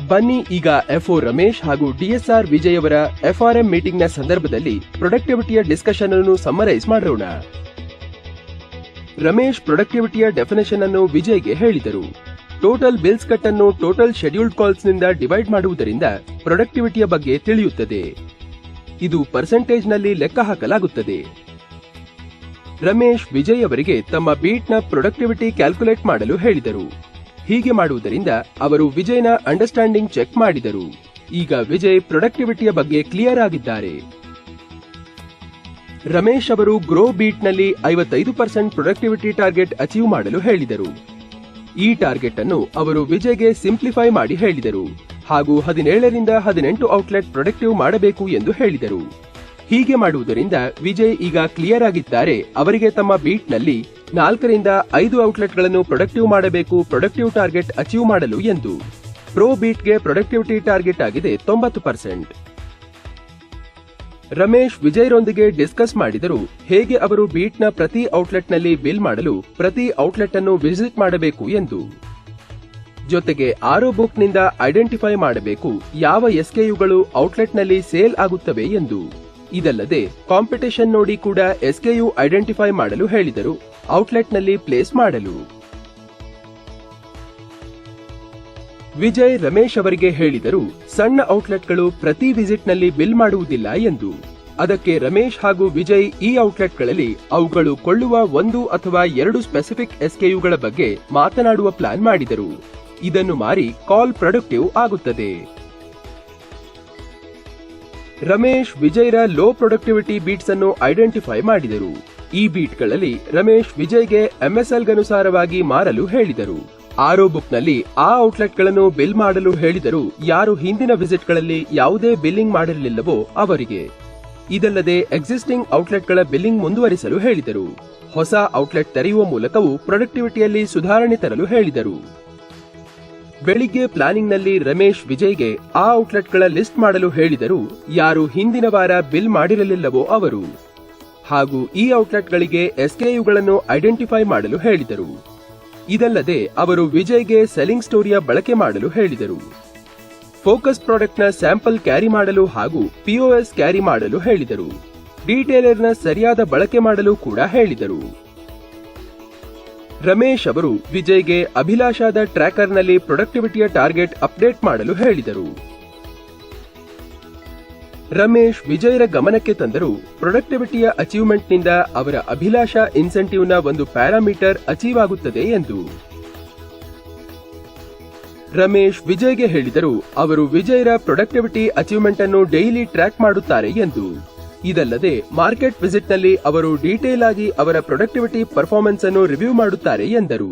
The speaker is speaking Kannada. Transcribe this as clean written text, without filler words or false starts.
ಬನ್ನಿ ಈಗ ಎಫ್ಒ ರಮೇಶ್ ಹಾಗೂ ಡಿಎಸ್ಆರ್ ವಿಜಯ್ ಅವರ ಎಫ್ಆರ್ಎಂ ಮೀಟಿಂಗ್ ನ ಸಂದರ್ಭದಲ್ಲಿ ಪ್ರೊಡಕ್ಟಿವಿಟಿಯ ಡಿಸ್ಕಷನ್ ಅನ್ನು ಸಮ್ಮರೈಸ್ ಮಾಡೋಣ. ರಮೇಶ್ ಪ್ರೊಡಕ್ಟಿವಿಟಿಯ ಡೆಫಿನೇಷನ್ ಅನ್ನು ವಿಜಯ್ಗೆ ಹೇಳಿದರು. ಟೋಟಲ್ ಬಿಲ್ಸ್ ಕಟ್ ಅನ್ನು ಟೋಟಲ್ ಶೆಡ್ಯೂಲ್ಡ್ ಕಾಲ್ಸ್ ನಿಂದ ಡಿವೈಡ್ ಮಾಡುವುದರಿಂದ ಪ್ರೊಡಕ್ಟಿವಿಟಿಯ ಬಗ್ಗೆ ತಿಳಿಯುತ್ತದೆ. ಇದು ಪರ್ಸೆಂಟೇಜ್ ನಲ್ಲಿ ಲೆಕ್ಕ ಹಾಕಲಾಗುತ್ತದೆ. ರಮೇಶ್ ವಿಜಯ್ ಅವರಿಗೆ ತಮ್ಮ ಬೀಟ್ ನ ಪ್ರೊಡಕ್ಟಿವಿಟಿ ಕ್ಯಾಲ್ಕುಲೇಟ್ ಮಾಡಲು ಹೇಳಿದರು. ಹೀಗೆ ಮಾಡುವುದರಿಂದ ಅವರು ವಿಜಯ್ನ ಅಂಡರ್ಸ್ಟ್ಯಾಂಡಿಂಗ್ ಚೆಕ್ ಮಾಡಿದರು. ಈಗ ವಿಜಯ್ ಪ್ರೊಡಕ್ಟಿವಿಟಿಯ ಬಗ್ಗೆ ಕ್ಲಿಯರ್ ಆಗಿದ್ದಾರೆ. ರಮೇಶ್ ಅವರು ಗ್ರೋ ಬೀಟ್ ನಲ್ಲಿ 55% ಪ್ರೊಡಕ್ಟಿವಿಟಿ ಟಾರ್ಗೆಟ್ ಅಚೀವ್ ಮಾಡಲು ಹೇಳಿದರು. ಈ ಟಾರ್ಗೆಟ್ ಅನ್ನು ಅವರು ವಿಜಯ್ಗೆ ಸಿಂಪ್ಲಿಫೈ ಮಾಡಿ ಹೇಳಿದರು ಹಾಗೂ 17 ರಿಂದ 18 ಔಟ್ಲೆಟ್ ಪ್ರೊಡಕ್ಟಿವ್ ಮಾಡಬೇಕು ಎಂದು ಹೇಳಿದರು. ಹೀಗೆ ಮಾಡುವುದರಿಂದ ವಿಜಯ್ ಈಗ ಕ್ಲಿಯರ್ ಆಗಿದ್ದಾರೆ. ಅವರಿಗೆ ತಮ್ಮ ಬೀಟ್ ನಲ್ಲಿ 4 ರಿಂದ 5 ಔಟ್ಲೆಟ್ಗಳನ್ನು ಪ್ರೊಡಕ್ಟಿವ್ ಮಾಡಬೇಕು ಪ್ರೊಡಕ್ಟಿವ್ ಟಾರ್ಗೆಟ್ ಅಚೀವ್ ಮಾಡಲು ಎಂದು. ಪ್ರೋ ಬೀಟ್ಗೆ ಪ್ರೊಡಕ್ಟಿವಿಟಿ ಟಾರ್ಗೆಟ್ ಆಗಿದೆ 90%. ರಮೇಶ್ ವಿಜಯ್ರೊಂದಿಗೆ ಡಿಸ್ಕಸ್ ಮಾಡಿದರು ಹೇಗೆ ಅವರು ಬೀಟ್ನ ಪ್ರತಿ ಔಟ್ಲೆಟ್ನಲ್ಲಿ ಬಿಲ್ ಮಾಡಲು ಪ್ರತಿ ಔಟ್ಲೆಟ್ ಅನ್ನು ವಿಸಿಟ್ ಮಾಡಬೇಕು ಎಂದು. ಜೊತೆಗೆ ಆರೋ ಬುಕ್ ನಿಂದ ಐಡೆಂಟಿಫೈ ಮಾಡಬೇಕು ಯಾವ ಎಸ್ಕೆಯುಗಳು ಔಟ್ಲೆಟ್ನಲ್ಲಿ ಸೇಲ್ ಆಗುತ್ತವೆ ಎಂದು. ಇದಲ್ಲದೆ ಕಾಂಪಿಟೇಷನ್ ನೋಡಿ ಕೂಡ ಎಸ್ಕೆಯು ಐಡೆಂಟಿಫೈ ಮಾಡಲು ಹೇಳಿದರು ಔಟ್ಲೆಟ್ನಲ್ಲಿ ಪ್ಲೇಸ್ ಮಾಡಲು. ವಿಜಯ್ ರಮೇಶ್ ಅವರಿಗೆ ಹೇಳಿದರು ಸಣ್ಣ ಔಟ್ಲೆಟ್ಗಳು ಪ್ರತಿ ವಿಸಿಟ್ನಲ್ಲಿ ಬಿಲ್ ಮಾಡುವುದಿಲ್ಲ ಎಂದು. ಅದಕ್ಕೆ ರಮೇಶ್ ಹಾಗೂ ವಿಜಯ್ ಈ ಔಟ್ಲೆಟ್ಗಳಲ್ಲಿ ಅವುಗಳು ಕೊಳ್ಳುವ 1 ಅಥವಾ 2 ಸ್ಪೆಸಿಫಿಕ್ ಎಸ್ಕೆಯುಗಳ ಬಗ್ಗೆ ಮಾತನಾಡುವ ಪ್ಲಾನ್ ಮಾಡಿದರು. ಇದನ್ನು ಮಾರಿ ಕಾಲ್ ಪ್ರೊಡಕ್ಟಿವ್ ಆಗುತ್ತದೆ. ರಮೇಶ್ ವಿಜಯ್ರ ಲೋ ಪ್ರೊಡಕ್ಟಿವಿಟಿ ಬೀಟ್ಸ್ ಅನ್ನು ಐಡೆಂಟಿಫೈ ಮಾಡಿದರು. ಈ ಬೀಟ್ಗಳಲ್ಲಿ ರಮೇಶ್ ವಿಜಯ್ಗೆ ಎಂಎಸ್ಎಲ್ ಗನುಸಾರವಾಗಿ ಮಾರಲು ಹೇಳಿದರು. ಆರೋ ಬುಕ್ ನಲ್ಲಿ ಆ ಔಟ್ಲೆಟ್ಗಳನ್ನು ಬಿಲ್ ಮಾಡಲು ಹೇಳಿದರು ಯಾರು ಹಿಂದಿನ ವಿಸಿಟ್ಗಳಲ್ಲಿ ಯಾವುದೇ ಬಿಲ್ಲಿಂಗ್ ಮಾಡಿರಲಿಲ್ಲವೋ ಅವರಿಗೆ. ಇದಲ್ಲದೆ ಎಕ್ಸಿಸ್ಟಿಂಗ್ ಔಟ್ಲೆಟ್ಗಳ ಬಿಲ್ಲಿಂಗ್ ಮುಂದುವರಿಸಲು ಹೇಳಿದರು. ಹೊಸ ಔಟ್ಲೆಟ್ ತೆರೆಯುವ ಮೂಲಕವೂ ಪ್ರೊಡಕ್ಟಿವಿಟಿಯಲ್ಲಿ ಸುಧಾರಣೆ ತರಲು ಹೇಳಿದರು. ಬೆಳಿಗ್ಗೆ ಪ್ಲಾನಿಂಗ್ ನಲ್ಲಿ ರಮೇಶ್ ವಿಜಯ್ಗೆ ಆ ಔಟ್ಲೆಟ್ಗಳ ಲಿಸ್ಟ್ ಮಾಡಲು ಹೇಳಿದರು ಯಾರು ಹಿಂದಿನ ವಾರ ಬಿಲ್ ಮಾಡಿರಲಿಲ್ಲವೋ ಅವರು. ಹಾಗೂ ಈ ಔಟ್ಲೆಟ್ಗಳಿಗೆ ಎಸ್ಕೆಯುಗಳನ್ನು ಐಡೆಂಟಿಫೈ ಮಾಡಲು ಹೇಳಿದರು. ಇದಲ್ಲದೆ ಅವರು ವಿಜಯ್ಗೆ ಸೆಲ್ಲಿಂಗ್ ಸ್ಟೋರಿಯ ಬಳಕೆ ಮಾಡಲು ಹೇಳಿದರು. ಫೋಕಸ್ ಪ್ರಾಡಕ್ಟ್ನ ಸ್ಯಾಂಪಲ್ ಕ್ಯಾರಿ ಮಾಡಲು ಹಾಗೂ ಪಿಒಎಸ್ ಕ್ಯಾರಿ ಮಾಡಲು ಹೇಳಿದರು. ಡೀಟೇಲರ್ನ ಸರಿಯಾದ ಬಳಕೆ ಮಾಡಲು ಕೂಡ ಹೇಳಿದರು. ರಮೇಶ್ ಅವರು ವಿಜಯ್ಗೆ ಅಭಿಲಾಷಾದ ಟ್ರ್ಯಾಕರ್ನಲ್ಲಿ ಪ್ರೊಡಕ್ಟಿವಿಟಿಯ ಟಾರ್ಗೆಟ್ ಅಪ್ಡೇಟ್ ಮಾಡಲು ಹೇಳಿದರು. ರಮೇಶ್ ವಿಜಯ್ರ ಗಮನಕ್ಕೆ ತಂದರು ಪ್ರೊಡಕ್ಟಿವಿಟಿಯ ಅಚೀವ್ಮೆಂಟ್ನಿಂದ ಅವರ ಅಭಿಲಾಷಾ ಇನ್ಸೆಂಟಿವ್ನ ಒಂದು ಪ್ಯಾರಾಮೀಟರ್ ಅಚೀವ್ ಆಗುತ್ತದೆ ಎಂದು. ರಮೇಶ್ ವಿಜಯ್ಗೆ ಹೇಳಿದರು ಅವರು ವಿಜಯ್ರ ಪ್ರೊಡಕ್ಟಿವಿಟಿ ಅಚೀವ್ಮೆಂಟ್ ಅನ್ನು ಡೈಲಿ ಟ್ರ್ಯಾಕ್ ಮಾಡುತ್ತಾರೆ ಎಂದು. ಇದಲ್ಲದೆ ಮಾರ್ಕೆಟ್ ವಿಸಿಟ್ ನಲ್ಲಿ ಅವರು ಡೀಟೇಲ್ ಆಗಿ ಅವರ ಪ್ರೊಡಕ್ಟಿವಿಟಿ ಪರ್ಫಾರ್ಮೆನ್ಸ್ ಅನ್ನು ರಿವ್ಯೂ ಮಾಡುತ್ತಾರೆ ಎಂದರು.